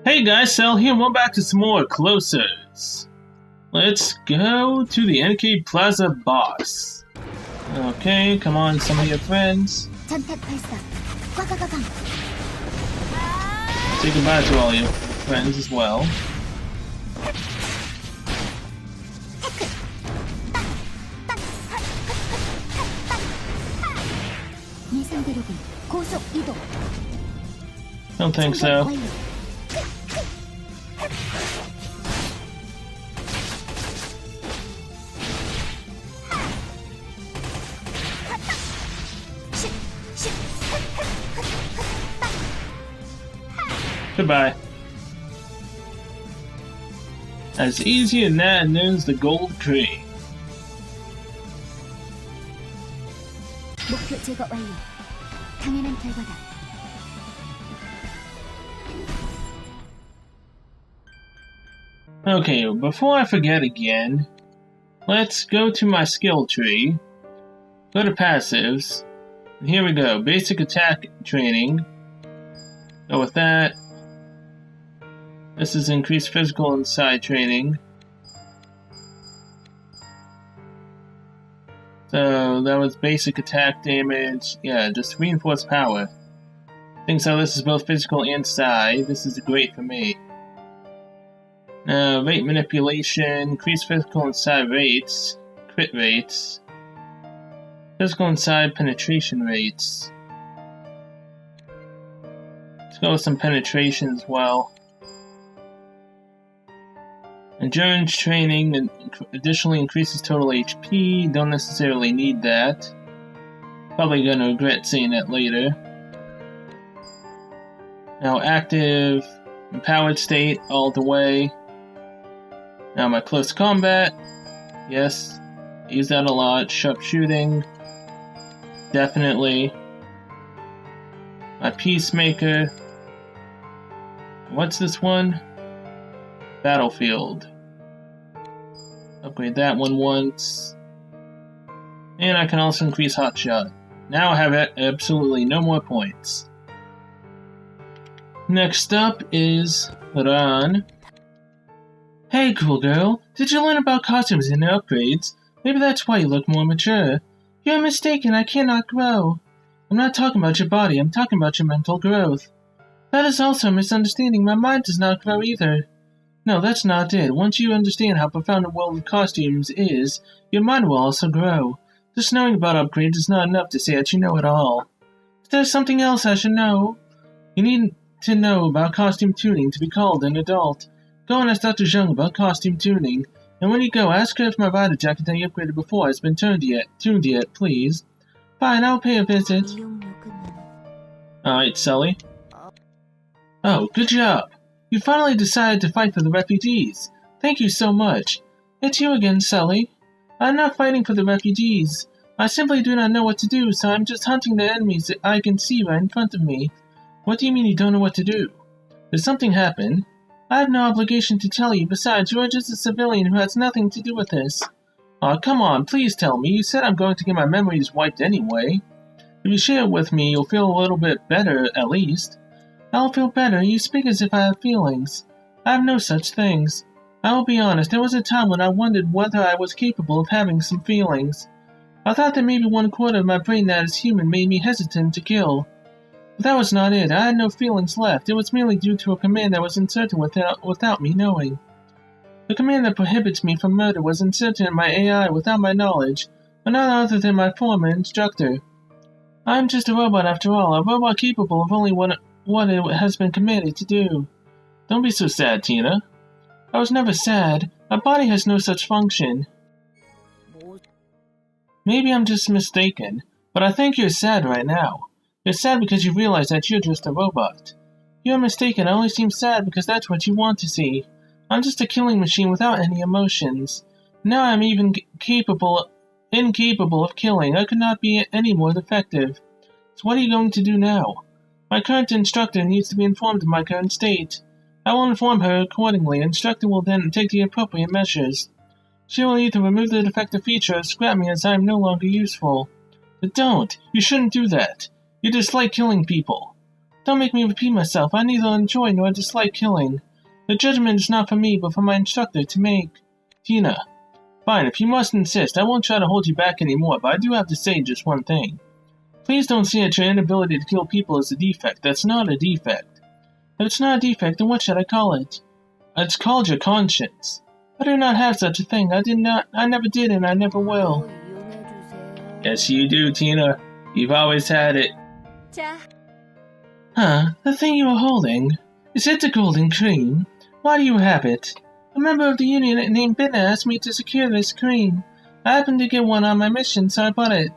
Hey guys, Cell here, and we're back to some more Closers. Let's go to the NK Plaza boss. Okay, come on, some of your friends. Say goodbye to all your friends as well. Don't think so. Goodbye. As easy as that, and there's the gold tree. Okay, before I forget again, let's go to my skill tree, go to passives, and here we go, basic attack training, go with that. This is increased physical and side training. So that was basic attack damage, yeah, just reinforced power. Think so, this is both physical and side, this is great for me. Rate manipulation, increased physical and side rates, crit rates, physical and side penetration rates. Let's go with some penetration as well. Endurance training and additionally increases total HP, don't necessarily need that. Probably gonna regret saying that later. Now active, empowered state all the way. Now my close combat, yes, I use that a lot. Sharpshooting, definitely. My peacemaker. What's this one? Battlefield. Upgrade that one once. And I can also increase Hotshot. Now I have absolutely no more points. Next up is Ran. Hey, cool girl. Did you learn about costumes and their upgrades? Maybe that's why you look more mature. You're mistaken, I cannot grow. I'm not talking about your body, I'm talking about your mental growth. That is also a misunderstanding, my mind does not grow either. No, that's not it. Once you understand how profound the world of costumes is, your mind will also grow. Just knowing about upgrades is not enough to say that you know it all. If there's something else I should know, you need to know about costume tuning to be called an adult. Go and ask Dr. Zheng about costume tuning, and when you go, ask her if my rider jacket that you upgraded before has been tuned yet, please. Fine, I'll pay a visit. Alright, Sully. Oh, good job. You finally decided to fight for the refugees. Thank you so much. It's you again, Sully. I'm not fighting for the refugees. I simply do not know what to do, so I'm just hunting the enemies that I can see right in front of me. What do you mean you don't know what to do? Did something happen? I have no obligation to tell you. Besides, you are just a civilian who has nothing to do with this. Aw, come on, please tell me. You said I'm going to get my memories wiped anyway. If you share it with me, you'll feel a little bit better, at least. I'll feel better. You speak as if I have feelings. I have no such things. I will be honest, there was a time when I wondered whether I was capable of having some feelings. I thought that maybe 1/4 of my brain that is human made me hesitant to kill. But that was not it. I had no feelings left. It was merely due to a command that was inserted without me knowing. The command that prohibits me from murder was inserted in my AI without my knowledge, but none other than my former instructor. I am just a robot after all, a robot capable of only what it has been commanded to do. Don't be so sad, Tina. I was never sad. My body has no such function. Maybe I'm just mistaken, but I think you're sad right now. You're sad because you realize that you're just a robot. You're mistaken, I only seem sad because that's what you want to see. I'm just a killing machine without any emotions. Now I'm even incapable of killing. I could not be any more effective. So what are you going to do now? My current instructor needs to be informed of my current state. I will inform her accordingly. Instructor will then take the appropriate measures. She will either remove the defective feature or scrap me as I am no longer useful. But don't! You shouldn't do that. You dislike killing people. Don't make me repeat myself. I neither enjoy nor dislike killing. The judgment is not for me, but for my instructor to make. Tina. Fine, if you must insist, I won't try to hold you back anymore, but I do have to say just one thing. Please don't see that your inability to kill people is a defect. That's not a defect. If it's not a defect, then what should I call it? It's called your conscience. I do not have such a thing. I never did, and I never will. Yes, you do, Tina. You've always had it. Huh? The thing you are holding? Is it the golden cream? Why do you have it? A member of the union named Binna asked me to secure this cream. I happened to get one on my mission, so I bought it.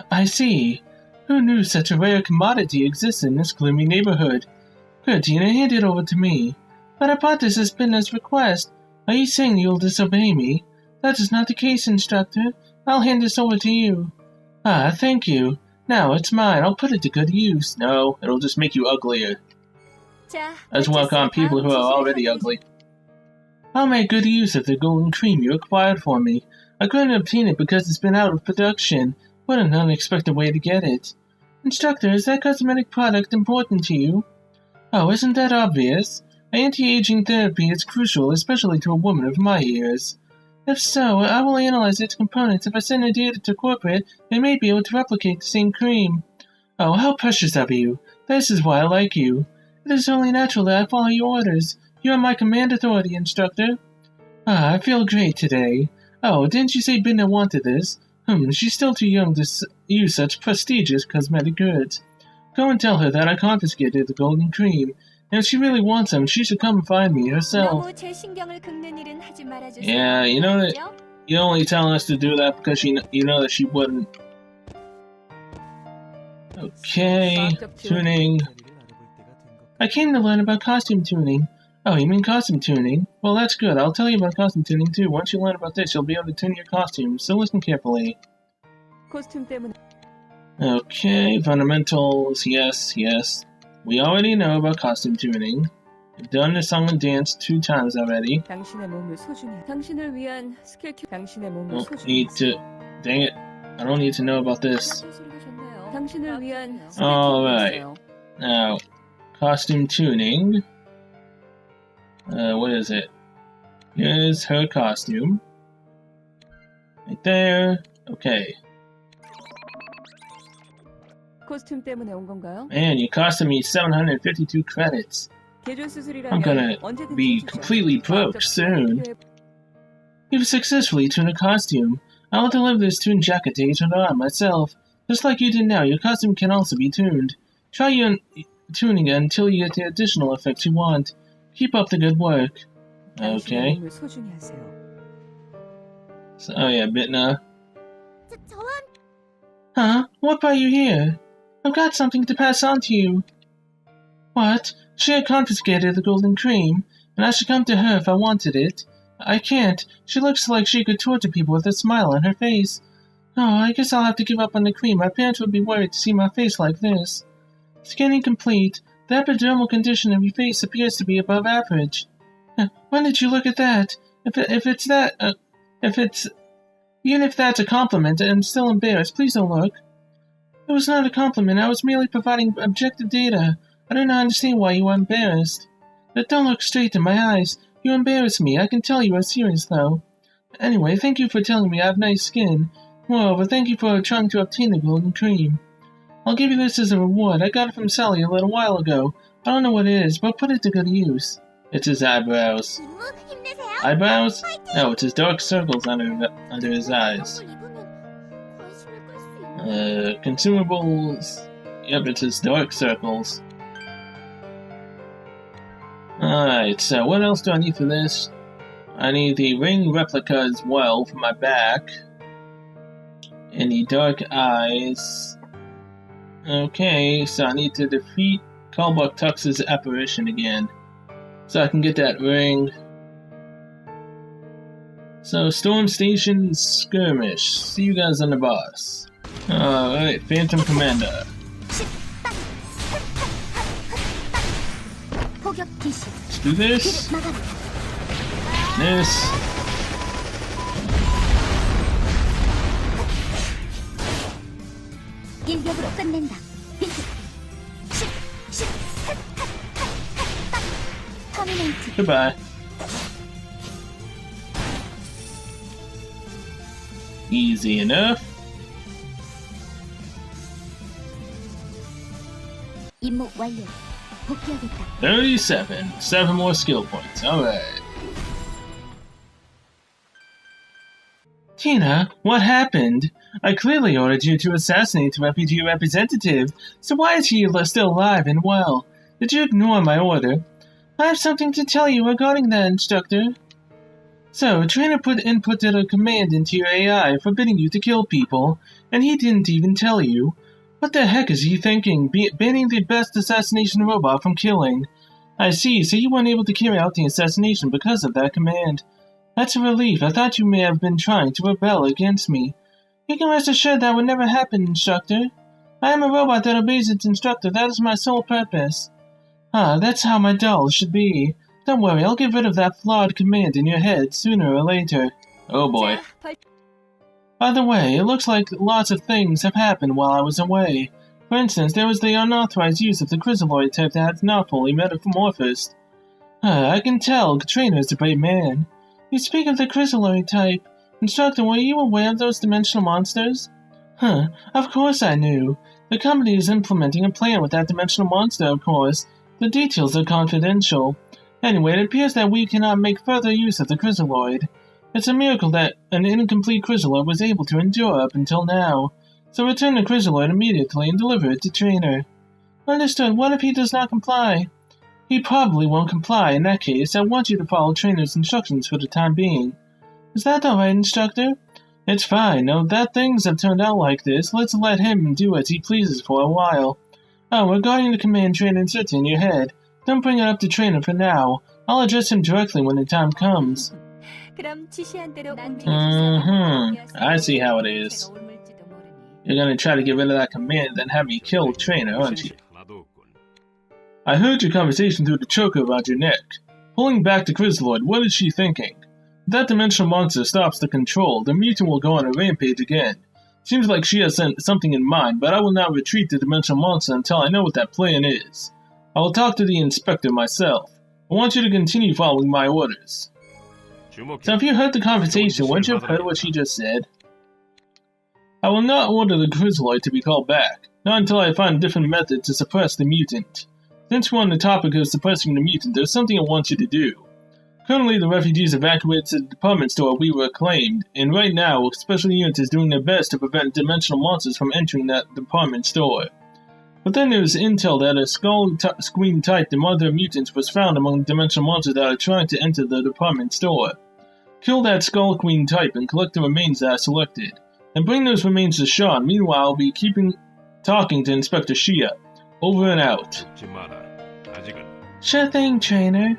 I see. Who knew such a rare commodity existed in this gloomy neighborhood? Good, Tina, hand it over to me. But I bought this as Binna's request. Are you saying you'll disobey me? That is not the case, Instructor. I'll hand this over to you. Ah, thank you. Now, it's mine. I'll put it to good use. No, it'll just make you uglier. Let's work on people who are already ugly. I'll make good use of the golden cream you acquired for me. I couldn't obtain it because it's been out of production. What an unexpected way to get it. Instructor, is that cosmetic product important to you? Oh, isn't that obvious? Anti-aging therapy is crucial, especially to a woman of my years. If so, I will analyze its components. If I send the data to corporate, they may be able to replicate the same cream. Oh, how precious of you. This is why I like you. It is only natural that I follow your orders. You are my command authority, Instructor. Ah, I feel great today. Oh, didn't you say Binna wanted this? She's still too young to use such prestigious cosmetic goods. Go and tell her that I confiscated the golden cream. And if she really wants them, she should come and find me herself. Yeah, you know that you're only telling us to do that because you know that she wouldn't. Okay, tuning. I came to learn about costume tuning. Oh, you mean costume tuning? Well, that's good. I'll tell you about costume tuning too. Once you learn about this, you'll be able to tune your costumes, so listen carefully. Okay, fundamentals, yes. We already know about costume tuning. We've done the song and dance 2 times already. Don't need to... Dang it. I don't need to know about this. Alright. Now, costume tuning. What is it? Here's her costume. Right there. Okay. Man, you costed me 752 credits. I'm gonna be completely broke soon. You've successfully tuned a costume. I will deliver this tuned jacket to H&R myself. Just like you did now, your costume can also be tuned. Try tuning it until you get the additional effects you want. Keep up the good work. Okay. So, oh yeah, Binna. Huh? What brought you here? I've got something to pass on to you. What? She had confiscated the golden cream, and I should come to her if I wanted it. I can't. She looks like she could torture people with a smile on her face. Oh, I guess I'll have to give up on the cream. My parents would be worried to see my face like this. Scanning complete. The epidermal condition of your face appears to be above average. When did you look at that? Even if that's a compliment, I'm still embarrassed. Please don't look. It was not a compliment. I was merely providing objective data. I do not understand why you are embarrassed. But don't look straight in my eyes. You embarrass me. I can tell you are serious, though. Anyway, thank you for telling me I have nice skin. Moreover, thank you for trying to obtain the golden cream. I'll give you this as a reward. I got it from Sally a little while ago. I don't know what it is, but put it to good use. It's his eyebrows. Eyebrows? No, it's his dark circles under his eyes. Consumables. Yep, it's his dark circles. Alright, so what else do I need for this? I need the ring replica as well for my back. And the dark eyes. Okay, so I need to defeat Kalbuck Tux's apparition again. So I can get that ring. So, Storm Station Skirmish. See you guys on the boss. Alright, Phantom Commander. Let's do this. This. 터미네이트. Goodbye. Easy enough. 임무 완료. 복귀하겠다. 37. 7 more skill points. Alright. Tina, what happened? I clearly ordered you to assassinate the refugee representative, so why is he still alive and well? Did you ignore my order? I have something to tell you regarding that, instructor. So, Trainer inputted a command into your AI forbidding you to kill people, and he didn't even tell you. What the heck is he thinking, banning the best assassination robot from killing? I see, so you weren't able to carry out the assassination because of that command. That's a relief. I thought you may have been trying to rebel against me. You can rest assured that would never happen, instructor. I am a robot that obeys its instructor. That is my sole purpose. Ah, that's how my doll should be. Don't worry, I'll get rid of that flawed command in your head sooner or later. Oh boy. By the way, it looks like lots of things have happened while I was away. For instance, there was the unauthorized use of the Chrysaloid type that had not fully metamorphosed. I can tell Katrina is a brave man. You speak of the Chrysaloid type. Instructor, were you aware of those dimensional monsters? Of course I knew. The company is implementing a plan with that dimensional monster, of course. The details are confidential. Anyway, it appears that we cannot make further use of the Chrysaloid. It's a miracle that an incomplete Chrysaloid was able to endure up until now. So return the Chrysaloid immediately and deliver it to Trainer. Understood. What if he does not comply? He probably won't comply. In that case, I want you to follow Trainer's instructions for the time being. Is that alright, instructor? It's fine. Now that things have turned out like this, let's let him do as he pleases for a while. Oh, regarding the command Trainer inserted in your head, don't bring it up to Trainer for now. I'll address him directly when the time comes. I see how it is. You're gonna try to get rid of that command, then have me kill Trainer, aren't you? I heard your conversation through the choker around your neck. Pulling back the Chrysaloid, what is she thinking? If that dimensional monster stops the control, the mutant will go on a rampage again. Seems like she has something in mind, but I will not retreat the dimensional monster until I know what that plan is. I will talk to the inspector myself. I want you to continue following my orders. So if you heard the conversation, wouldn't you have heard what she just said? I will not order the Chrysaloid to be called back, not until I find a different method to suppress the mutant. Since we're on the topic of suppressing the mutant, there's something I want you to do. Currently, the refugees evacuated the department store we reclaimed, and right now, special units is doing their best to prevent dimensional monsters from entering that department store. But then there's intel that a Skull Queen type and other mutants was found among the dimensional monsters that are trying to enter the department store. Kill that Skull Queen type and collect the remains that are selected, and bring those remains to Sean. Meanwhile, I'll be talking to Inspector Shia. Over and out. Sure thing, Trainer.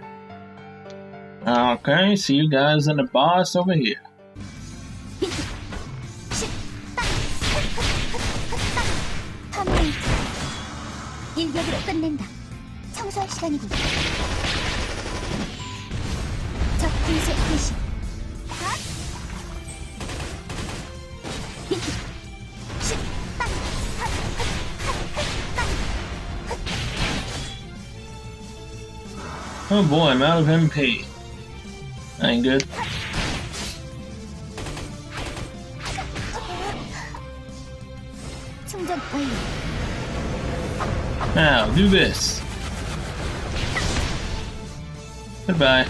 Okay, see you guys in the boss over here. 일격으로 끝낸다. 청소할 시간이군. 적 분쇄 개시. Oh boy, I'm out of MP. That ain't good. 충전 완료. Now, do this. Goodbye.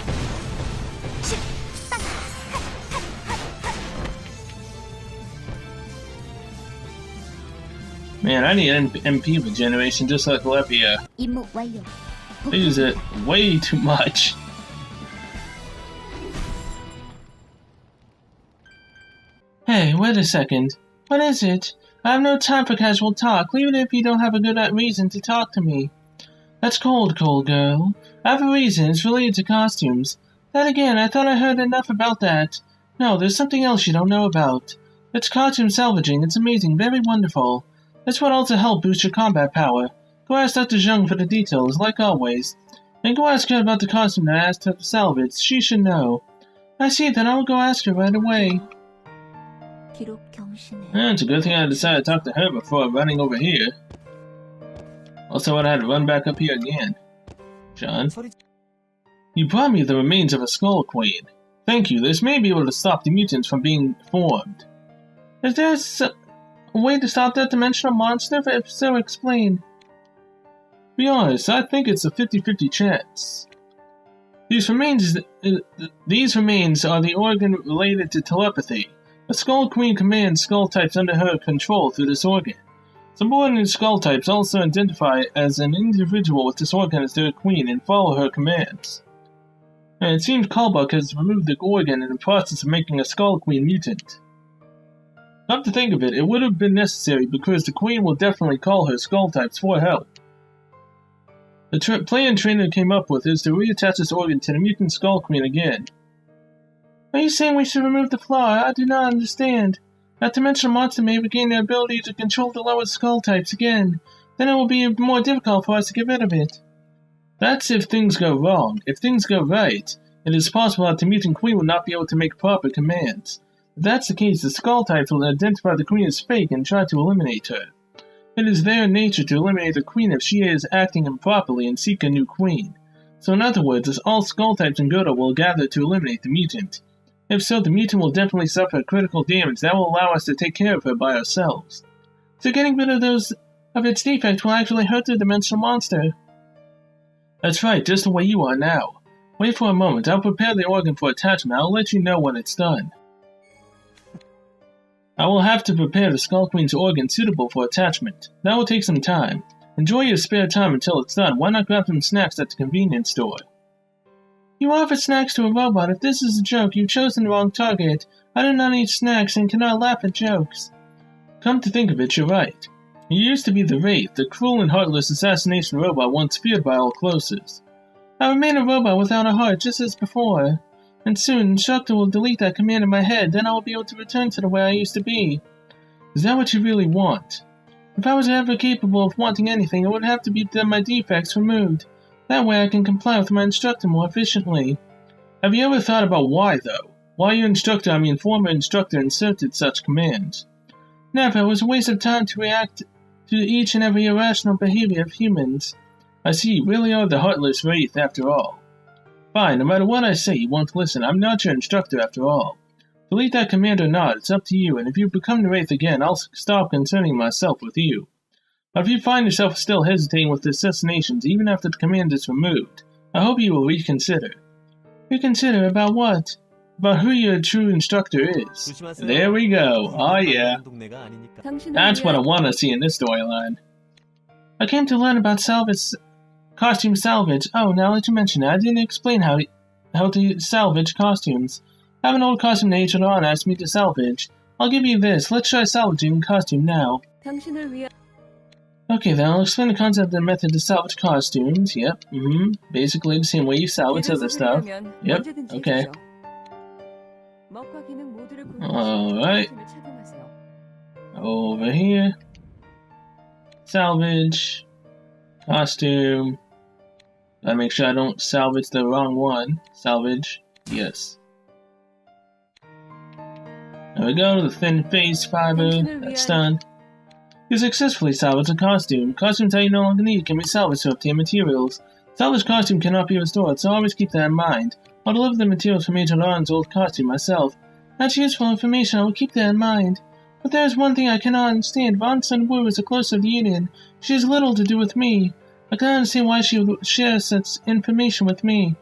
Man, I need MP regeneration just like Lepia. 임무 완료. I use it way too much. Hey, wait a second. What is it? I have no time for casual talk, even if you don't have a good reason to talk to me. That's cold, girl. I have a reason. It's related to costumes. Then again, I thought I heard enough about that. No, there's something else you don't know about. It's costume salvaging. It's amazing, very wonderful. This would also help boost your combat power. Go ask Dr. Zheng for the details, like always. And go ask her about the costume that I asked her to salvage. She should know. I see, then I will go ask her right away. It's a good thing I decided to talk to her before running over here. Also, I had to run back up here again. John? You brought me the remains of a Skull Queen. Thank you. This may be able to stop the mutants from being formed. Is there a way to stop that dimensional monster? If so, explain. To be honest, I think it's a 50-50 chance. These remains are the organ related to telepathy. A Skull Queen commands skull types under her control through this organ. Subordinate skull types also identify as an individual with this organ as their queen and follow her commands. And it seems Kalbuck has removed the organ in the process of making a Skull Queen mutant. Come to think of it, it would have been necessary because the queen will definitely call her skull types for help. The plan Trainer came up with is to reattach this organ to the mutant Skull Queen again. Are you saying we should remove the flaw? I do not understand. That dimensional monster may regain the ability to control the lower skull types again. Then it will be more difficult for us to get rid of it. That's if things go wrong. If things go right, it is possible that the mutant queen will not be able to make proper commands. If that's the case, the skull types will identify the queen as fake and try to eliminate her. It is their nature to eliminate the queen if she is acting improperly and seek a new queen. So in other words, all skull types in Godo will gather to eliminate the mutant. If so, the mutant will definitely suffer critical damage that will allow us to take care of her by ourselves. So getting rid of its defect will actually hurt the dimensional monster. That's right, just the way you are now. Wait for a moment, I'll prepare the organ for attachment. I'll let you know when it's done. I will have to prepare the Skull Queen's organ suitable for attachment. That will take some time. Enjoy your spare time until it's done. Why not grab some snacks at the convenience store? You offer snacks to a robot. If this is a joke, you've chosen the wrong target. I do not eat snacks and cannot laugh at jokes. Come to think of it, you're right. You used to be the Wraith, the cruel and heartless assassination robot once feared by all closest. I remain a robot without a heart, just as before. And soon, Instructor will delete that command in my head, then I will be able to return to the way I used to be. Is that what you really want? If I was ever capable of wanting anything, it would have to be my defects removed. That way I can comply with my instructor more efficiently. Have you ever thought about why, though? Why your former instructor inserted such commands? Never. It was a waste of time to react to each and every irrational behavior of humans. I see, you really are the heartless Wraith after all. Fine, no matter what I say, you won't listen. I'm not your instructor after all. Delete that command or not, it's up to you, and if you become the Wraith again, I'll stop concerning myself with you. But if you find yourself still hesitating with the assassinations even after the command is removed, I hope you will reconsider. Reconsider about what? About who your true instructor is. There we go. Oh yeah. That's what I want to see in this storyline. I came to learn about costume salvage. Oh, now that you mention it, I didn't explain how to salvage costumes. I have an old costume that Agent On asked me to salvage. I'll give you this. Let's try salvaging a costume now. Okay, then I'll explain the concept and method to salvage costumes. Yep, basically the same way you salvage other stuff. Yep, okay. Alright. Over here. Salvage. Costume. Gotta make sure I don't salvage the wrong one. Salvage. Yes. There we go, the thin face fiber. That's done. You successfully salvaged a costume. Costumes that you no longer need can be salvaged to obtain materials. Salvaged costume cannot be restored, so always keep that in mind. I'll deliver the materials from Agent On's old costume myself. That's useful information, I will keep that in mind. But there is one thing I cannot understand. Von Sun Wu is a close of the Union. She has little to do with me. I cannot understand why she would share such information with me.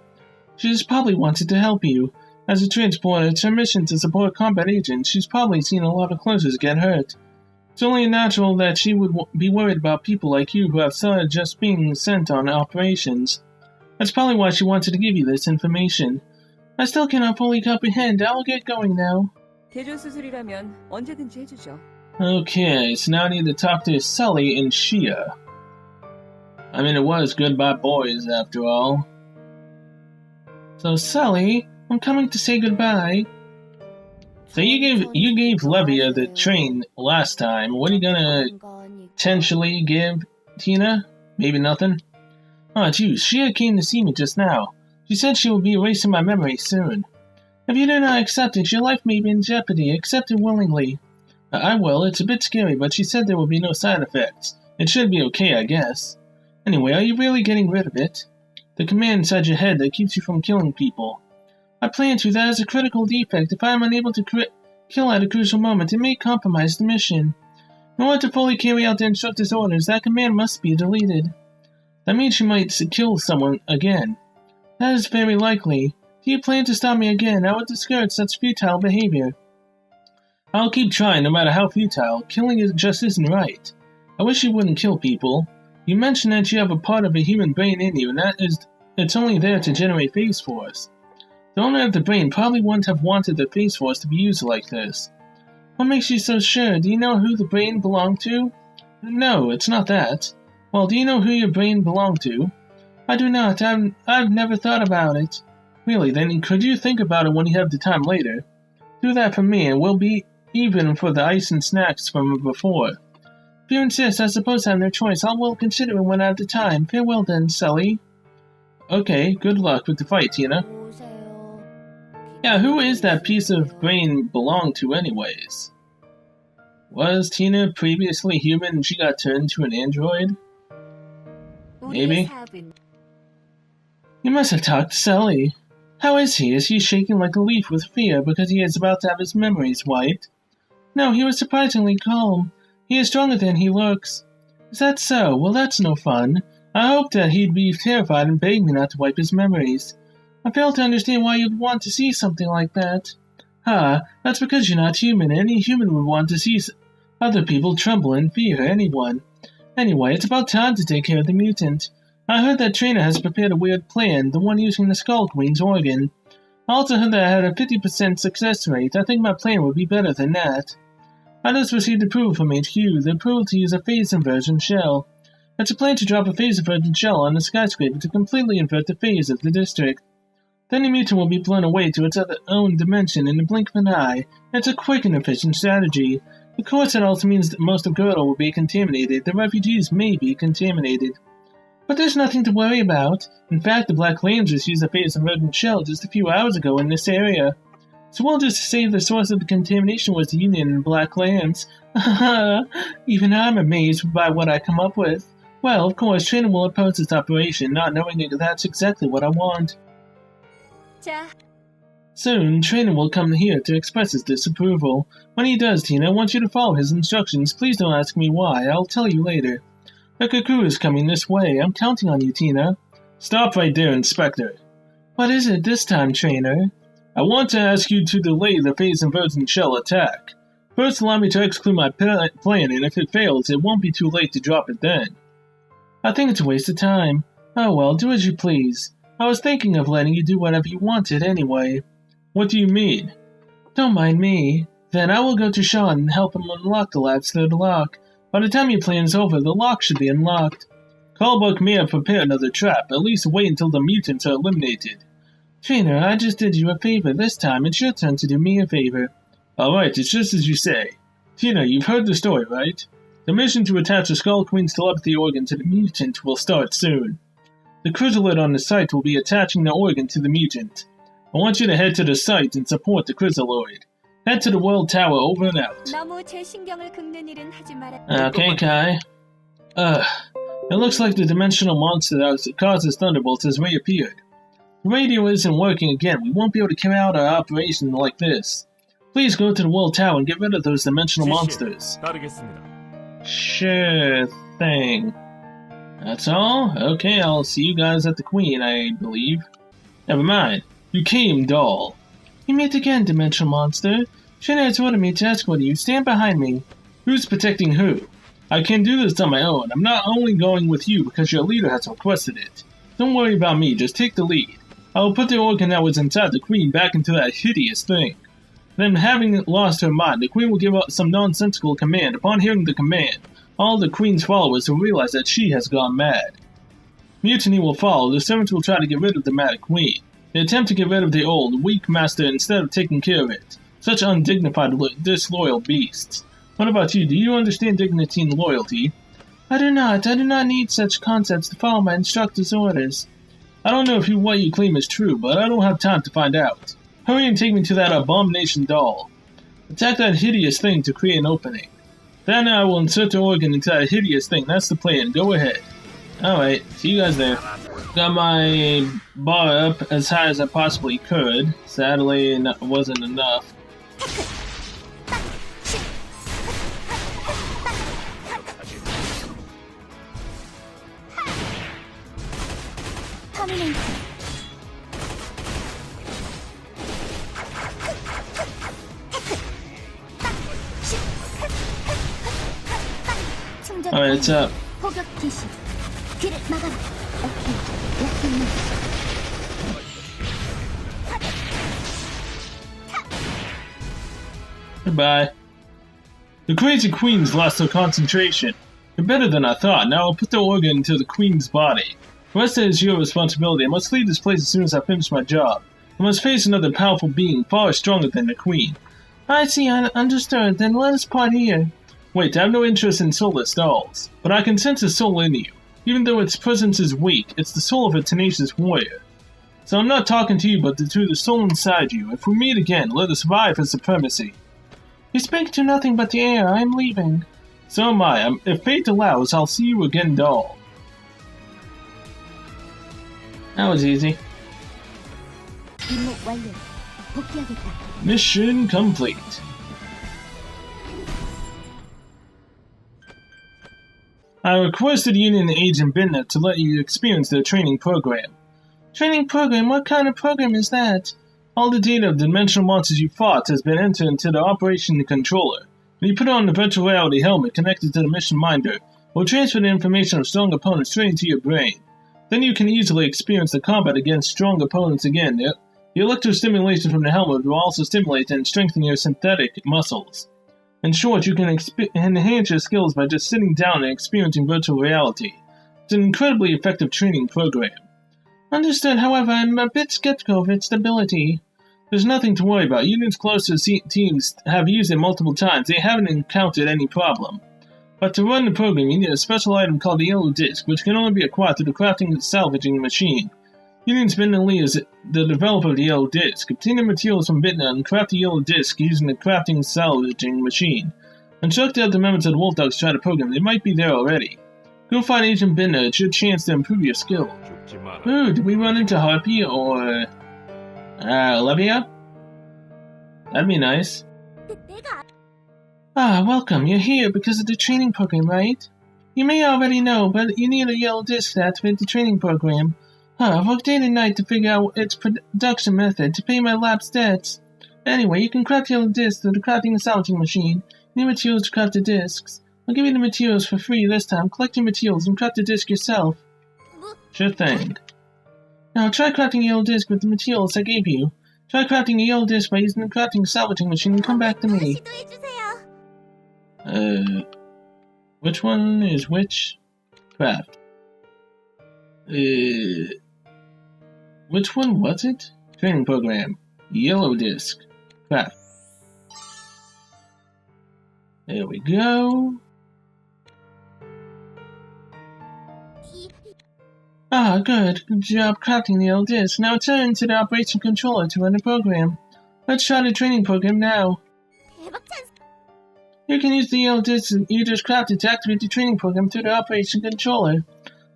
She just probably wanted to help you. As a transporter, it's her mission to support combat agents. She's probably seen a lot of closers get hurt. It's only natural that she would be worried about people like you who have started just being sent on operations. That's probably why she wanted to give you this information. I still cannot fully comprehend. I will get going now. Okay, so now I need to talk to Sully and Shia. I mean, it was Goodbye Boys after all. So Sully, I'm coming to say goodbye. So you gave Levia the train last time. What are you gonna potentially give Tina? Maybe nothing? Oh, geez, Shia came to see me just now. She said she will be erasing my memory soon. If you do not accept it, your life may be in jeopardy. Accept it willingly. I will. It's a bit scary, but she said there will be no side effects. It should be okay, I guess. Anyway, are you really getting rid of it? The command inside your head that keeps you from killing people. I plan to. That is a critical defect. If I am unable to kill at a crucial moment, it may compromise the mission. In order to fully carry out the instructor's orders, that command must be deleted. That means you might kill someone again. That is very likely. Do you plan to stop me again? I would discourage such futile behavior. I'll keep trying, no matter how futile. Killing just isn't right. I wish you wouldn't kill people. You mentioned that you have a part of a human brain in you, and it's only there to generate phase force. The owner of the brain probably wouldn't have wanted the phase force to be used like this. What makes you so sure? Do you know who the brain belonged to? No, it's not that. Well, do you know who your brain belonged to? I do not. I've never thought about it. Really, then could you think about it when you have the time later? Do that for me, and we'll be even for the ice and snacks from before. If you insist, I suppose I have no choice. I will consider it when I have the time. Farewell then, Sully. Okay, good luck with the fight, Tina. Yeah, who is that piece of brain belong to anyways? Was Tina previously human and she got turned to an android? Maybe. You must have talked to Sully. How is he? Is he shaking like a leaf with fear because he is about to have his memories wiped? No, he was surprisingly calm. He is stronger than he looks. Is that so? Well, that's no fun. I hoped that he'd be terrified and beg me not to wipe his memories. I fail to understand why you'd want to see something like that. That's because you're not human. Any human would want to see other people tremble in fear, anyone. Anyway, it's about time to take care of the mutant. I heard that Trainer has prepared a weird plan, the one using the Skull Queen's organ. I also heard that I had a 50% success rate. I think my plan would be better than that. I just received approval from HQ. The approval to use a phase inversion shell. It's a plan to drop a phase inversion shell on a skyscraper to completely invert the phase of the district. Then the mutant will be blown away to its own dimension in the blink of an eye. It's a quick and efficient strategy. Of course, it also means that most of Girdle will be contaminated. The refugees may be contaminated. But there's nothing to worry about. In fact, the Black Rangers used a phase inversion shell just a few hours ago in this area. So we'll just say the source of the contamination was the Union and Black Lands. Even I'm amazed by what I come up with. Well, of course, Trainer will oppose this operation, not knowing that that's exactly what I want. Soon, Trainer will come here to express his disapproval. When he does, Tina, I want you to follow his instructions. Please don't ask me why. I'll tell you later. The Cuckoo is coming this way. I'm counting on you, Tina. Stop right there, Inspector. What is it this time, Trainer? I want to ask you to delay the phase inversion shell attack. First, allow me to execute my plan, and if it fails, it won't be too late to drop it then. I think it's a waste of time. Oh well, do as you please. I was thinking of letting you do whatever you wanted anyway. What do you mean? Don't mind me. Then I will go to Sean and help him unlock the lab's third lock. By the time your plan is over, the lock should be unlocked. Callbuck may have prepared another trap. At least wait until the mutants are eliminated. Trainer, I just did you a favor. This time, it's your turn to do me a favor. Alright, it's just as you say. Tina, you've heard the story, right? The mission to attach the Skull Queen's telepathy organ to the mutant will start soon. The chrysalid on the site will be attaching the organ to the mutant. I want you to head to the site and support the chrysaloid. Head to the World Tower, over and out. Okay, Kai. It looks like the dimensional monster that causes Thunderbolts has reappeared. The radio isn't working again. We won't be able to carry out our operation like this. Please go to the World Tower and get rid of those dimensional monsters. Sure thing. That's all? Okay, I'll see you guys at the Queen, I believe. Never mind. You came, doll. You meet again, dimensional monster. Trainer has ordered me to escort you. Stand behind me. Who's protecting who? I can do this on my own. I'm not only going with you because your leader has requested it. Don't worry about me, just take the lead. I will put the organ that was inside the Queen back into that hideous thing. Then, having lost her mind, the Queen will give out some nonsensical command. Upon hearing the command, all the Queen's followers will realize that she has gone mad. Mutiny will follow. The servants will try to get rid of the mad Queen. They attempt to get rid of the old, weak master instead of taking care of it. Such undignified, disloyal beasts. What about you? Do you understand dignity and loyalty? I do not. I do not need such concepts to follow my instructor's orders. I don't know if what you claim is true, but I don't have time to find out. Hurry and take me to that abomination doll. Attack that hideous thing to create an opening. Then I will insert the organ into that hideous thing. That's the plan. Go ahead. Alright, see you guys there. Got my bar up as high as I possibly could. Sadly, it wasn't enough. Alright, it's up. 포격 개시. 그를 막아라. 오케이. 약했네. Goodbye. The crazy queen's lost her concentration. You're better than I thought. Now I'll put the organ into the queen's body. The rest is your responsibility. I must leave this place as soon as I finish my job. I must face another powerful being far stronger than the queen. I see, I understood. Then let us part here. Wait, I have no interest in soulless dolls, but I can sense a soul in you. Even though its presence is weak, it's the soul of a tenacious warrior. So I'm not talking to you, but to the soul inside you. If we meet again, let us vie for supremacy. You speak to nothing but the air. I am leaving. So am I. If fate allows, I'll see you again, doll. That was easy. 임무 완료. 복귀하겠다. Mission complete. I requested Union Agent Binda to let you experience their training program. Training program? What kind of program is that? All the data of the dimensional monsters you fought has been entered into the Operation Controller. When you put on the virtual reality helmet connected to the mission minder, it will transfer the information of strong opponents straight into your brain. Then you can easily experience the combat against strong opponents again. The electrostimulation from the helmet will also stimulate and strengthen your synthetic muscles. In short, you can enhance your skills by just sitting down and experiencing virtual reality. It's an incredibly effective training program. Understood, however, I'm a bit skeptical of its stability. There's nothing to worry about. Union's closest teams have used it multiple times. They haven't encountered any problem. But to run the program, you need a special item called the Yellow Disc, which can only be acquired through the crafting and salvaging machine. Union's Binda Lee is the developer of the Yellow Disc. Obtain the materials from Binda and craft the Yellow Disc using the crafting and salvaging machine. Instruct the other members of the Wolf Dogs to try the program. They might be there already. Go find Agent Binda. It's your chance to improve your skill. Ooh, did we run into Harpy or Olivia? That'd be nice. Ah, welcome. You're here because of the training program, right? You may already know, but you need a Yellow Disc to activate the training program. I've worked day and night to figure out its production method to pay my lapsed debts. Anyway, you can craft Yellow Discs through the crafting and salvaging machine. You need materials to craft the discs. I'll give you the materials for free this time. Collect your materials and craft the disc yourself. Sure thing. Now try crafting a Yellow Disc with the materials I gave you. Try crafting a Yellow Disc by using the crafting salvaging machine and come back to me. Which one is which? Craft. Which one was it? Training program. Yellow Disc. Craft. There we go. Ah, good. Good job crafting the Yellow Disc. Now turn to the Operation Controller to run the program. Let's try the training program now. You can use the Yellow Disc you just crafted to activate the training program through the Operation Controller.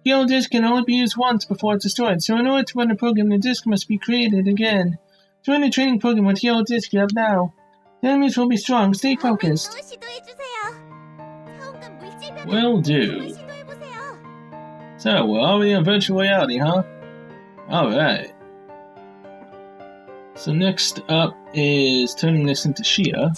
The Yellow Disc can only be used once before it's destroyed, so in order to run the program, the disc must be created again. Join the training program with the Yellow Disc you have now. The enemies will be strong. Stay focused. Will do. So, we're already on virtual reality, huh? Alright. So next up is turning this into Shia.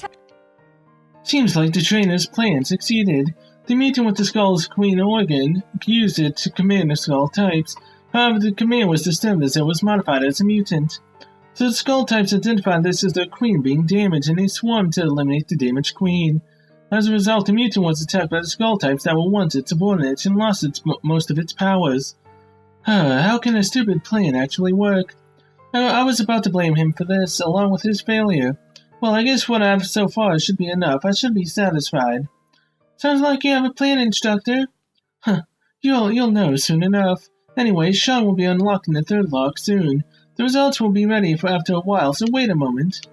Seems like the trainer's plan succeeded. The meeting with the Skull's Queen Organ used it to command the Skull types. However, the command was disturbed as it was modified as a mutant. So the Skull types identified this as their queen being damaged, and they swarmed to eliminate the damaged queen. As a result, the mutant was attacked by the Skull types that were once its subordinates and lost most of its powers. How can a stupid plan actually work? I was about to blame him for this, along with his failure. Well, I guess what I have so far should be enough. I should be satisfied. Sounds like you have a plan, Instructor. Huh. You'll know soon enough. Anyway, Sean will be unlocking the third lock soon. The results will be ready for after a while, so wait a moment.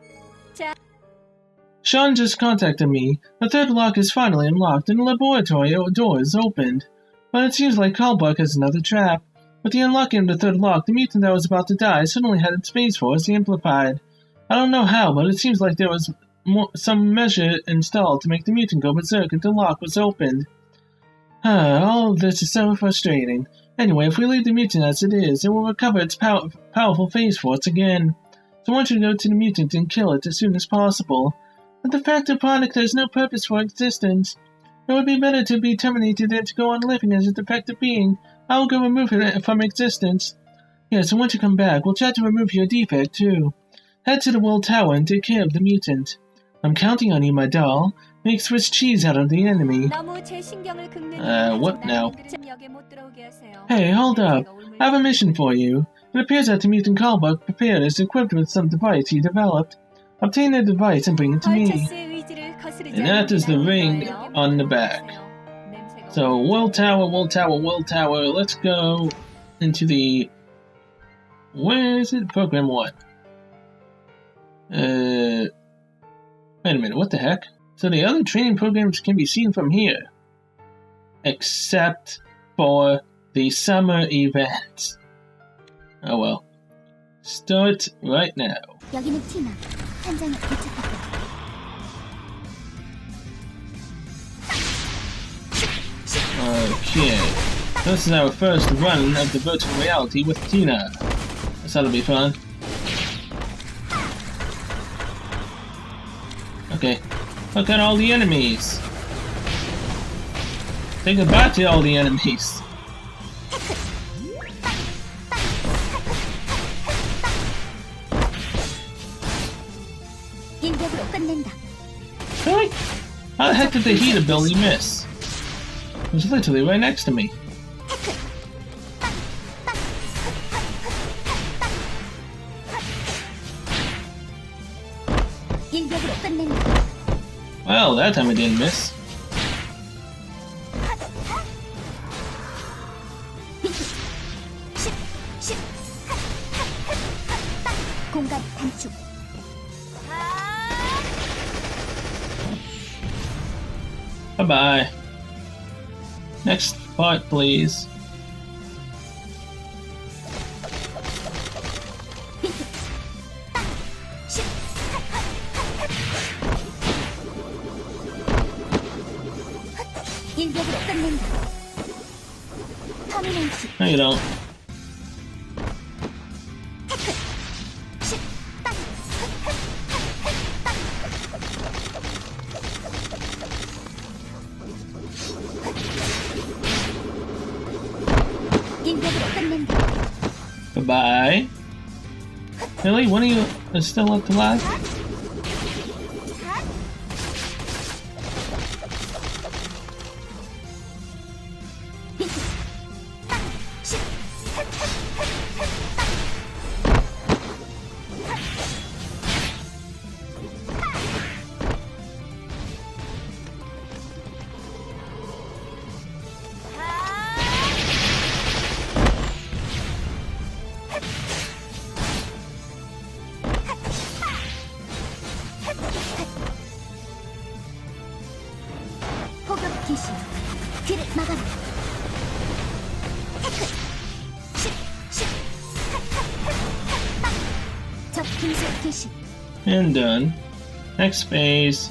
Sean just contacted me. The third lock is finally unlocked, and the laboratory door is opened. but it seems like Kalbuck has another trap. With the unlocking of the third lock, the mutant that was about to die suddenly had its Space Force amplified. I don't know how, but it seems like there was some measure installed to make the mutant go berserk if the lock was opened. All of this is so frustrating. Anyway, if we leave the mutant as it is, it will recover its powerful Phase Force again. So I want you to go to the mutant and kill it as soon as possible. But the defective product has no purpose for existence. It would be better to be terminated than to go on living as a defective being. I will go remove it from existence. Yes, and once you come back, we'll try to remove your defect too. Head to the World Tower and take care of the mutant. I'm counting on you, my doll. Make Swiss cheese out of the enemy. What now? Hey, hold up. I have a mission for you. It appears that the mutant Kalbuck prepared is equipped with some device he developed. Obtain the device and bring it to me. And that is the ring on the back. So, World Tower, let's go into the... Where is it? Program 1. Wait a minute, what the heck? So the other training programs can be seen from here. Except for the summer event. Oh well. Start right now. 여기는 티나. 현장에 도착했다. Okay. This is our first run of the virtual reality with Tina. This ought to be fun. Okay. Look at all the enemies. Say goodbye to all the enemies. Really? How the heck did the heat ability miss? It was literally right next to me. Well, that time it didn't miss. Bye-bye. Next part, please. No, you don't. Goodbye. Really? One of you is still left alive? And done. Next phase.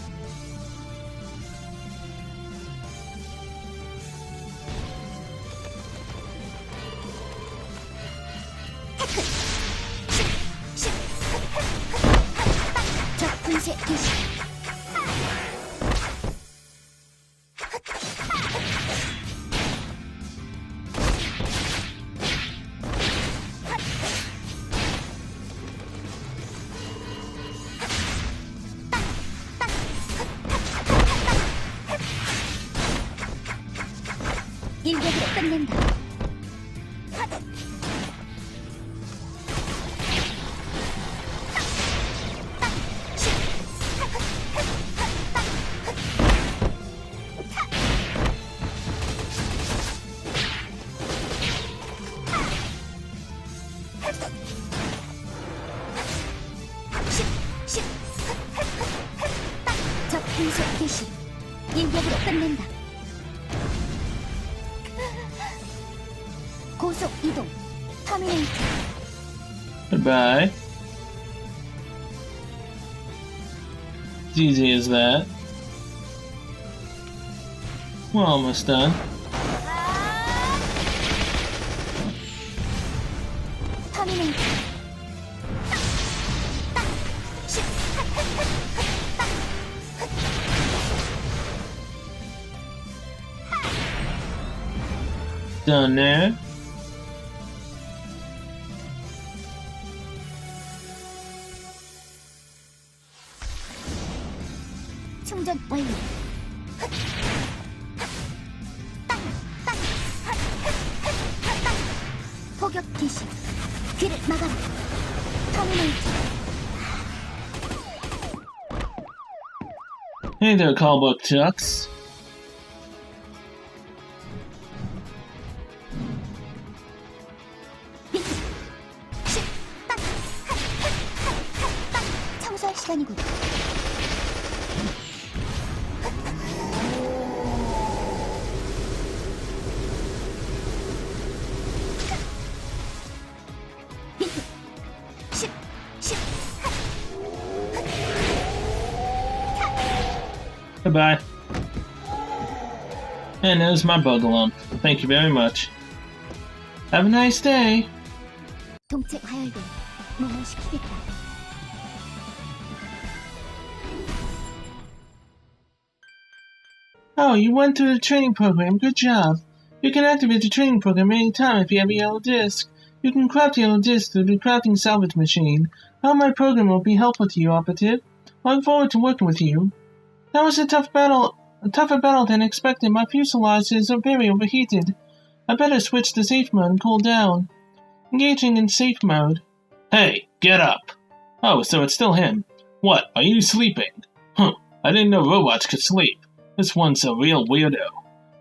일격으로 끝낸다. 적 분석 개시. 일격으로 끝낸다. 고속 이동. 터미네이터. Goodbye. As easy as that. We're almost done. 터미네이터. Done there. 충전 완료. 포격 개시. 귀를 막아라. 터미네이터. Hey there, Callbook Chucks. 청소할 시간이군. Goodbye. And there's my bug lump. Thank you very much. Have a nice day. 동체 화열된 무너시키겠다. Oh, you went through the training program. Good job. You can activate the training program anytime if you have a yellow disc. You can craft the yellow disc through the crafting salvage machine. How my program will be helpful to you, Operative. I look forward to working with you. That was a tougher battle than expected. My fuselage is very overheated. I better switch to safe mode and cool down. Engaging in safe mode. Hey, get up! Oh, so it's still him. What, are you sleeping? Huh, I didn't know robots could sleep. This one's a real weirdo.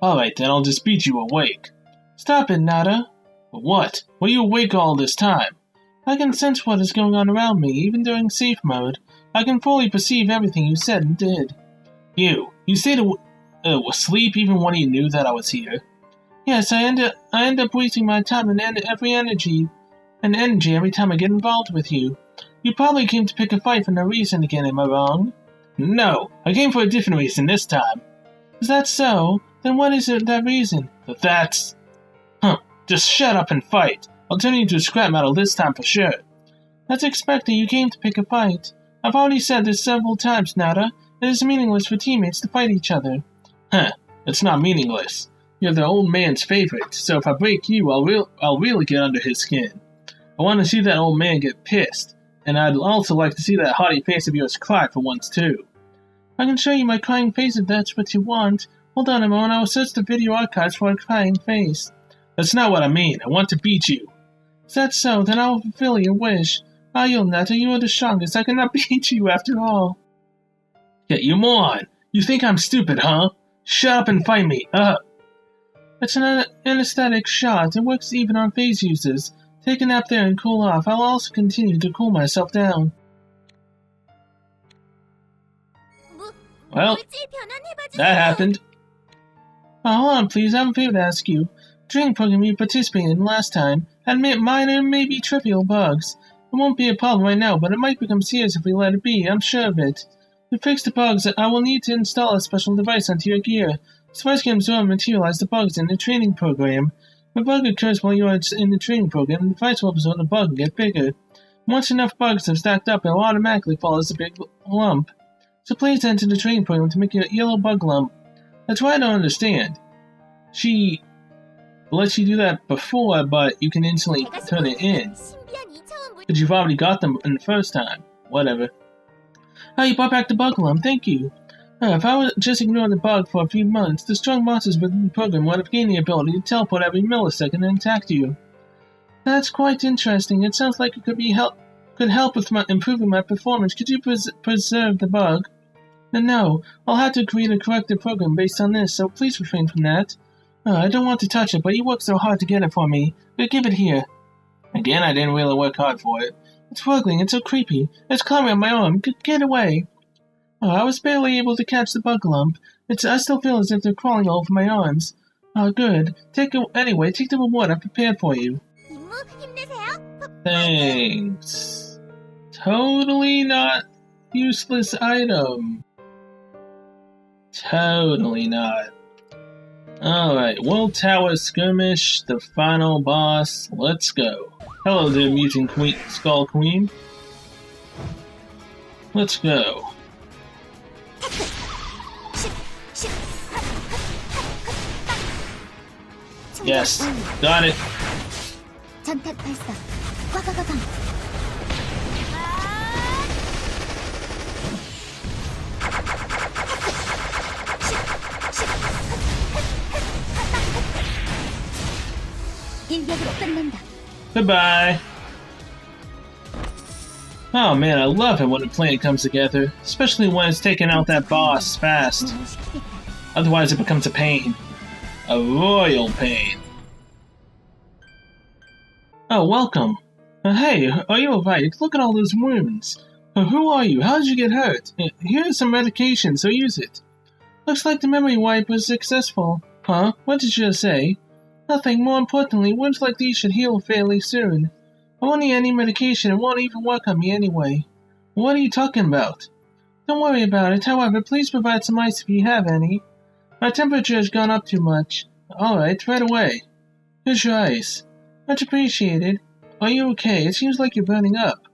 Alright then, I'll just beat you awake. Stop it, Nada. What? Were you awake all this time? I can sense what is going on around me, even during safe mode. I can fully perceive everything you said and did. You stayed asleep even when you knew that I was here? Yes, I end up wasting my time and energy every time I get involved with you. You probably came to pick a fight for no reason again, am I wrong? No, I came for a different reason this time. Is that so? Then what is that reason? That's... Just shut up and fight. I'll turn you into a scrap metal this time for sure. That's expected. You came to pick a fight. I've already said this several times, Nada. It is meaningless for teammates to fight each other. It's not meaningless. You're the old man's favorite, so if I break you, I'll really get under his skin. I want to see that old man get pissed, and I'd also like to see that haughty face of yours cry for once too. I can show you my crying face if that's what you want. Hold on a moment, I will search the video archives for a crying face. That's not what I mean. I want to beat you. Is that so? Then I will fulfill your wish. Nata, you are the strongest. I cannot beat you after all. Yeah, you moron! You think I'm stupid, huh? Shut up and fight me! It's an anesthetic shot. It works even on phase users. Take a nap there and cool off. I'll also continue to cool myself down. Well, that happened. Oh, hold on, please. I have a favor to ask you. The training program you participated in last time had minor, maybe trivial bugs. It won't be a problem right now, but it might become serious if we let it be. I'm sure of it. To fix the bugs, I will need to install a special device onto your gear. This device can absorb and materialize the bugs in the training program. If a bug occurs while you are in the training program, the device will absorb the bug and get bigger. Once enough bugs have stacked up, it will automatically fall as a big lump. So please enter the training program to make a yellow bug lump. That's why I don't understand. She lets you do that before, but you can instantly turn it in. But you've already got them in the first time. Whatever. Oh, you brought back the bug lump, thank you. If I would just ignore the bug for a few months, the strong monsters within the program would have gained the ability to teleport every millisecond and attack you. That's quite interesting. It sounds like it could help with improving my performance. Could you preserve the bug? No, I'll have to create a corrective program based on this, so please refrain from that. I don't want to touch it, but you worked so hard to get it for me. But give it here. Again, I didn't really work hard for it. It's wiggling, it's so creepy. It's climbing on my arm. Get away. I was barely able to catch the bug lump. I still feel as if they're crawling all over my arms. Oh, good. Anyway, take the reward I prepared for you. 임무 힘내세요. Thanks. Totally not useless item. Totally not. Alright, World Tower Skirmish, the final boss. Let's go. Hello there, Mutant Queen, Skull Queen. Let's go. Yes, got it. 전탄 발사. 과가가방. 일격으로 끝낸다. Goodbye. Oh man, I love it when a plan comes together, especially when it's taking out that boss fast. 시키겠다. Otherwise it becomes a pain. A royal pain. Oh, welcome. Hey, are you alright? Look at all those wounds. Who are you? How did you get hurt? Here's some medication, so use it. Looks like the memory wipe was successful. Huh? What did you say? Nothing. More importantly, wounds like these should heal fairly soon. I won't need any medication. It won't even work on me anyway. What are you talking about? Don't worry about it. However, please provide some ice if you have any. My temperature has gone up too much. Alright, right away. Here's your ice. Much appreciated. Are you okay? It seems like you're burning up.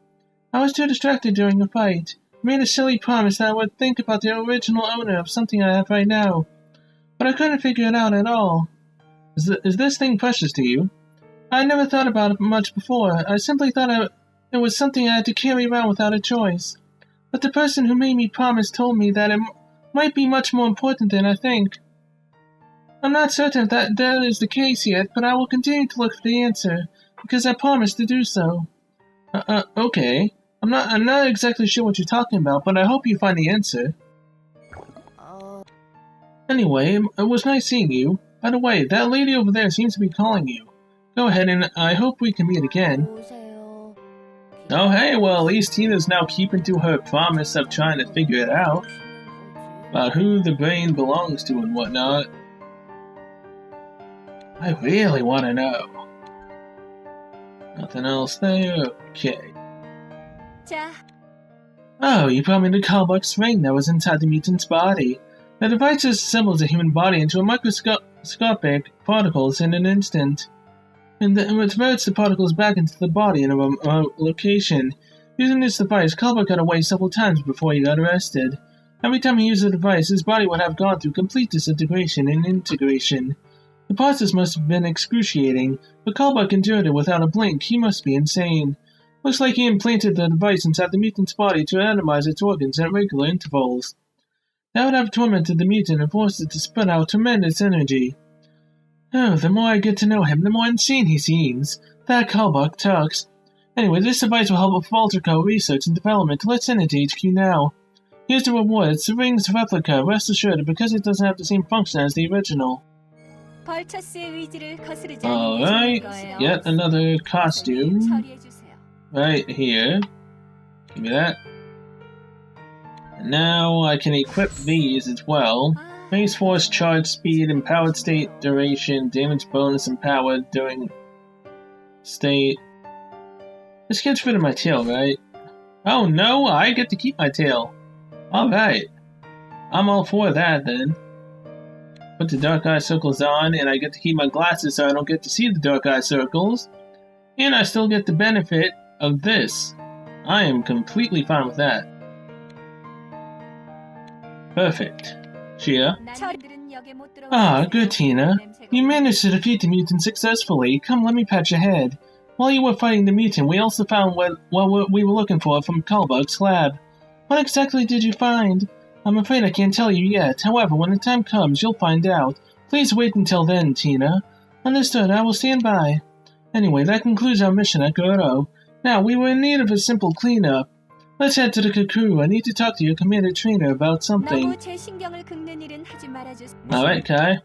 I was too distracted during the fight. I made a silly promise that I would think about the original owner of something I have right now. But I couldn't figure it out at all. Is this thing precious to you? I never thought about it much before. I simply thought it was something I had to carry around without a choice. But the person who made me promise told me that it might be much more important than I think. I'm not certain that is the case yet, but I will continue to look for the answer, because I promised to do so. Okay. I'm not exactly sure what you're talking about, but I hope you find the answer. Anyway, it was nice seeing you. By the way, that lady over there seems to be calling you. Go ahead, and I hope we can meet again. Oh hey, well at least Tina's now keeping to her promise of trying to figure it out. About who the brain belongs to and whatnot. I really want to know. Nothing else there? Okay. Oh, you brought me the Kalbuck's ring that was inside the mutant's body. The device assembles a human body into a microscopic particles in an instant. And it converts the particles back into the body in a remote location. Using this device, Kalbuck got away several times before he got arrested. Every time he used the device, his body would have gone through complete disintegration and integration. The process must have been excruciating, but Kalbuck endured it without a blink. He must be insane. Looks like he implanted the device inside the mutant's body to atomize its organs at regular intervals. That would have tormented the mutant and forced it to spit out tremendous energy. Oh, the more I get to know him, the more insane he seems. That Kalbuck talks. Anyway, this device will help with Valtrico research and development. Let's send it to HQ now. Here's the reward. It's the ring's replica. Rest assured, because it doesn't have the same function as the original. Alright, yet another costume. Right here. Give me that. And now I can equip these as well. Base force, charge speed, empowered state, duration, damage bonus, empowered during state. This gets rid of my tail, right? Oh no, I get to keep my tail. Alright. I'm all for that then. Put the dark eye circles on, and I get to keep my glasses so I don't get to see the dark eye circles. And I still get the benefit of this. I am completely fine with that. Perfect. Chia. Ah, good Tina. You managed to defeat the mutant successfully. Come, let me pat your head. While you were fighting the mutant, we also found what we were looking for from Kalbuck's lab. What exactly did you find? I'm afraid I can't tell you yet. However, when the time comes, you'll find out. Please wait until then, Tina. Understood, I will stand by. Anyway, that concludes our mission at Goro. Now, we were in need of a simple cleanup. Let's head to the Kaku. I need to talk to your commander trainer about something. Alright, Kai.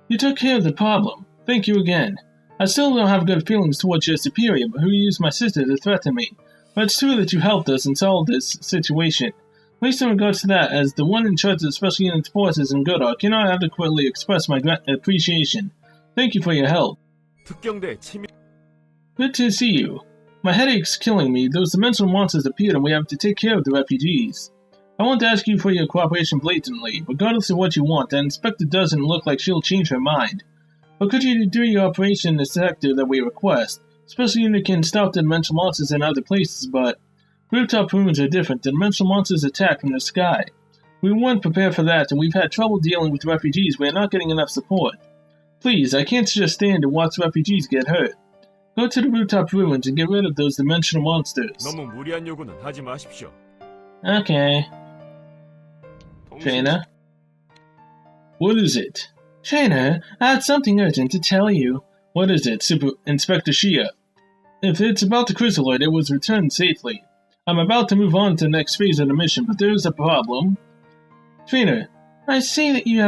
You took care of the problem. Thank you again. I still don't have good feelings towards your superior, who used my sister to threaten me. But it's true that you helped us and solved this situation. At least in regards to that, as the one in charge of Special Units forces in Godar, cannot adequately express my appreciation. Thank you for your help. Good to see you. My headache's killing me. Those dimensional monsters appeared and we have to take care of the refugees. I want to ask you for your cooperation blatantly. Regardless of what you want, the Inspector doesn't look like she'll change her mind. But could you do your operation in the sector that we request? Special Unit can stop the dimensional monsters in other places, but rooftop ruins are different. The dimensional monsters attack from the sky. We weren't prepared for that, and we've had trouble dealing with refugees. We're not getting enough support. Please, I can't just stand and watch refugees get hurt. Go to the rooftop ruins and get rid of those dimensional monsters. Okay. Trainer? What is it? Trainer, I had something urgent to tell you. What is it, Inspector Shia? If it's about the Chrysaloid, it was returned safely. I'm about to move on to the next phase of the mission, but there is a problem. Trainer, I see that you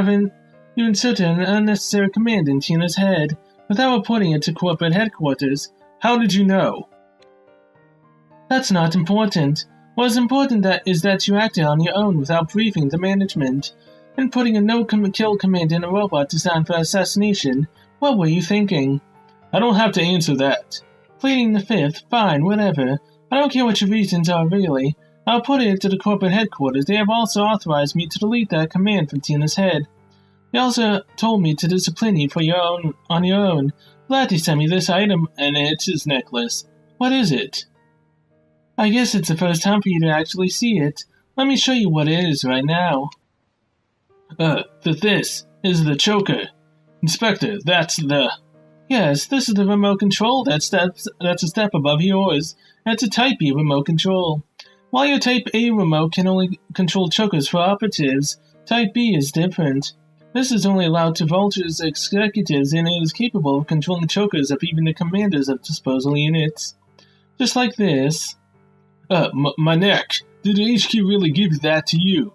inserted an unnecessary command in Tina's head, without reporting it to corporate headquarters. How did you know? That's not important. What is important is that you acted on your own without briefing the management, and putting a no-kill command in a robot designed for assassination. What were you thinking? I don't have to answer that. Pleading the fifth, fine, whatever. I don't care what your reasons are, really. I'll put it to the corporate headquarters. They have also authorized me to delete that command from Tina's head. They also told me to discipline you on your own. Glad you sent me this item, and it's his necklace. What is it? I guess it's the first time for you to actually see it. Let me show you what it is right now. This is the choker. Inspector, that's the... Yes, this is the remote control. That's a step above yours. That's a Type B remote control. While your Type A remote can only control chokers for operatives, Type B is different. This is only allowed to Vulture's executives, and it is capable of controlling chokers of even the commanders of disposal units. Just like this. My neck. Did the HQ really give that to you?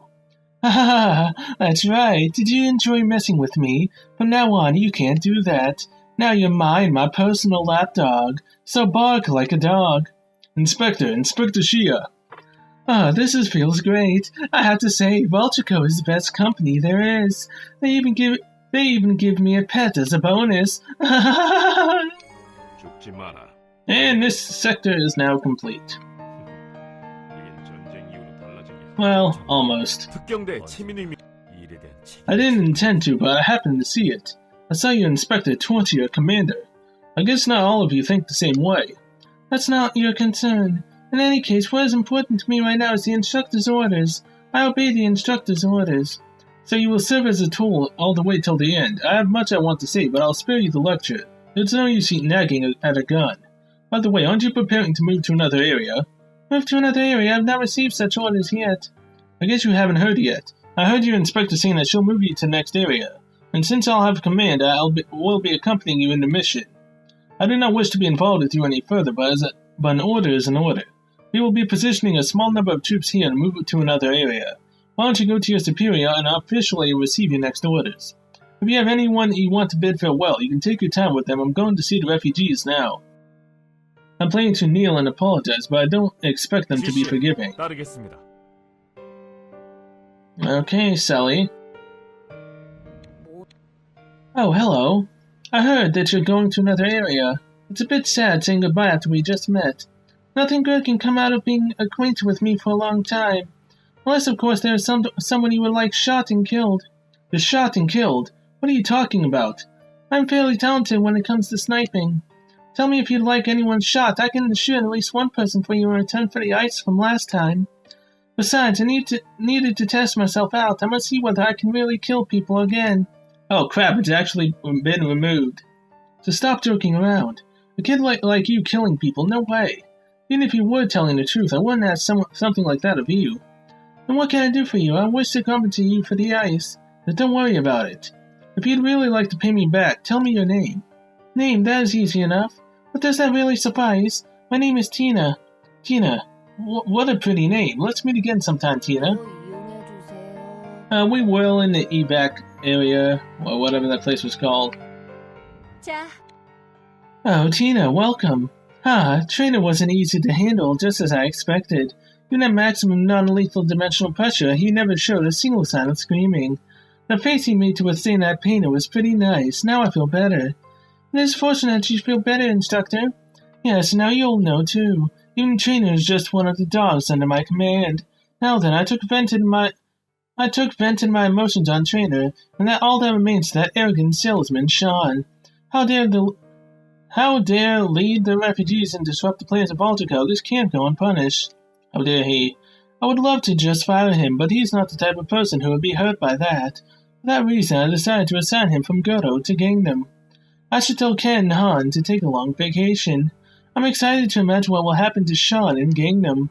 Ha, that's right. Did you enjoy messing with me? From now on, you can't do that. Now you're mine, my personal lapdog. So bark like a dog. Inspector Shia. This feels great. I have to say, Vultureco is the best company there is. They even give me a pet as a bonus. And this sector is now complete. Well, almost. I didn't intend to, but I happened to see it. I saw your inspector torture your commander. I guess not all of you think the same way. That's not your concern. In any case, what is important to me right now is the instructor's orders. I obey the instructor's orders. So you will serve as a tool all the way till the end. I have much I want to say, but I'll spare you the lecture. It's no use nagging at a gun. By the way, aren't you preparing to move to another area? Move to another area? I've not received such orders yet. I guess you haven't heard yet. I heard your inspector saying that she'll move you to the next area. And since I'll have command, will be accompanying you in the mission. I do not wish to be involved with you any further, but an order is an order. We will be positioning a small number of troops here and move to another area. Why don't you go to your superior and officially receive your next orders? If you have anyone you want to bid farewell, you can take your time with them. I'm going to see the refugees now. I'm planning to kneel and apologize, but I don't expect them to be forgiving. Okay, Sally. Oh, hello. I heard that you're going to another area. It's a bit sad saying goodbye after we just met. Nothing good can come out of being acquainted with me for a long time. Unless, of course, there is someone you would like shot and killed. You're shot and killed? What are you talking about? I'm fairly talented when it comes to sniping. Tell me if you'd like anyone shot. I can shoot at least one person for you in return for the ice from last time. Besides, I needed to test myself out. I must see whether I can really kill people again. Oh crap, it's actually been removed. So stop joking around. A kid like you killing people, no way. Even if you were telling the truth, I wouldn't ask something like that of you. And what can I do for you? I wish to compensate you for the ice, but don't worry about it. If you'd really like to pay me back, tell me your name. Name, that is easy enough. But does that really suffice? My name is Tina. Tina, what a pretty name. Let's meet again sometime, Tina. We will in the evac area, or whatever that place was called. Oh, Tina, welcome. Trainer wasn't easy to handle, just as I expected. Even at maximum non-lethal dimensional pressure, he never showed a single sign of screaming. The face he made to withstand that pain was pretty nice. Now I feel better. It is fortunate you feel better, Instructor. Yes, now you'll know too. Even Trainer is just one of the dogs under my command. Now then, I took vent in my emotions on Trainer, and that all that remains to that arrogant salesman, Sean. How dare lead the refugees and disrupt the plans of Altico? This can't go unpunished. How dare he? I would love to just fire him, but he's not the type of person who would be hurt by that. For that reason, I decided to assign him from Goto to Gangnam. I should tell Ken and Han to take a long vacation. I'm excited to imagine what will happen to Sean in Gangnam.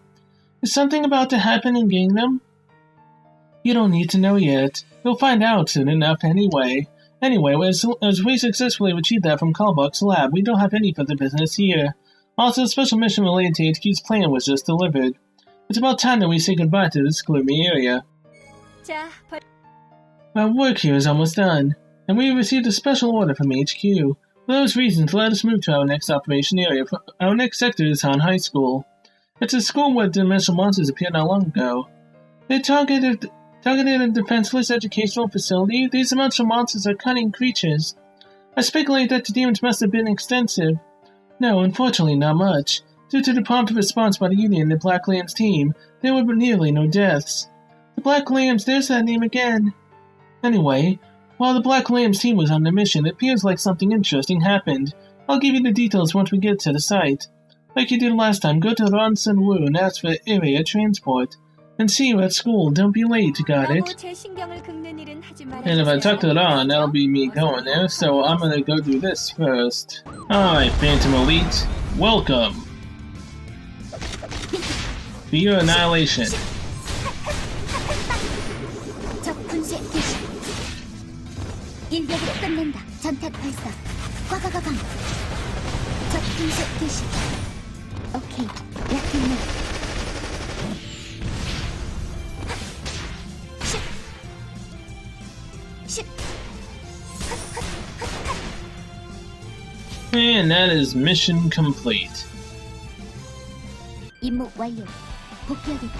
Is something about to happen in Gangnam? You don't need to know yet. You'll find out soon enough anyway. Anyway, as we successfully achieved that from Kalbuck's lab, we don't have any further business here. Also, a special mission related to HQ's plan was just delivered. It's about time that we say goodbye to this gloomy area. Our work here is almost done, and we received a special order from HQ. For those reasons, let us move to our next operation area. Our next sector is Han High School. It's a school where dimensional monsters appeared not long ago. They targeted a defenseless educational facility. These dimensional monsters are cunning creatures. I speculate that the damage must have been extensive. No, unfortunately not much. Due to the prompt response by the Union and the Black Lambs team, there were nearly no deaths. The Black Lambs, there's that name again. Anyway, while the Black Lambs team was on the mission, it appears like something interesting happened. I'll give you the details once we get to the site. Like you did last time, go to Ron Sun Wu and ask for area transport. And see you at school. Don't be late, got it? And if I talk to Ron, that'll be me going there, so I'm gonna go do this first. Alright, Phantom Elite, welcome to your annihilation. 오케이, 약했네. And that is mission complete. 임무 완료. 복귀하겠다.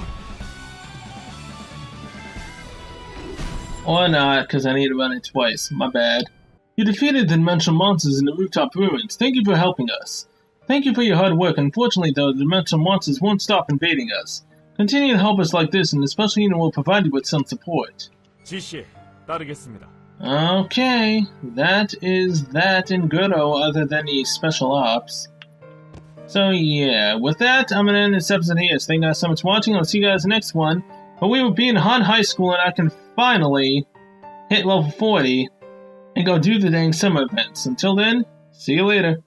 Or not, because I need to run it twice. My bad. You defeated the dimensional monsters in the rooftop ruins. Thank you for helping us. Thank you for your hard work. Unfortunately, though, the dimensional monsters won't stop invading us. Continue to help us like this, and the special unit will provide you with some support. 지시에 따르겠습니다. Okay, that is that in Goto, other than the special ops. So yeah, with that, I'm gonna end this episode here. So thank you guys so much for watching. I'll see you guys in the next one. But we will be in Han High School, and I can finally hit level 40 and go do the dang summer events. Until then, see you later.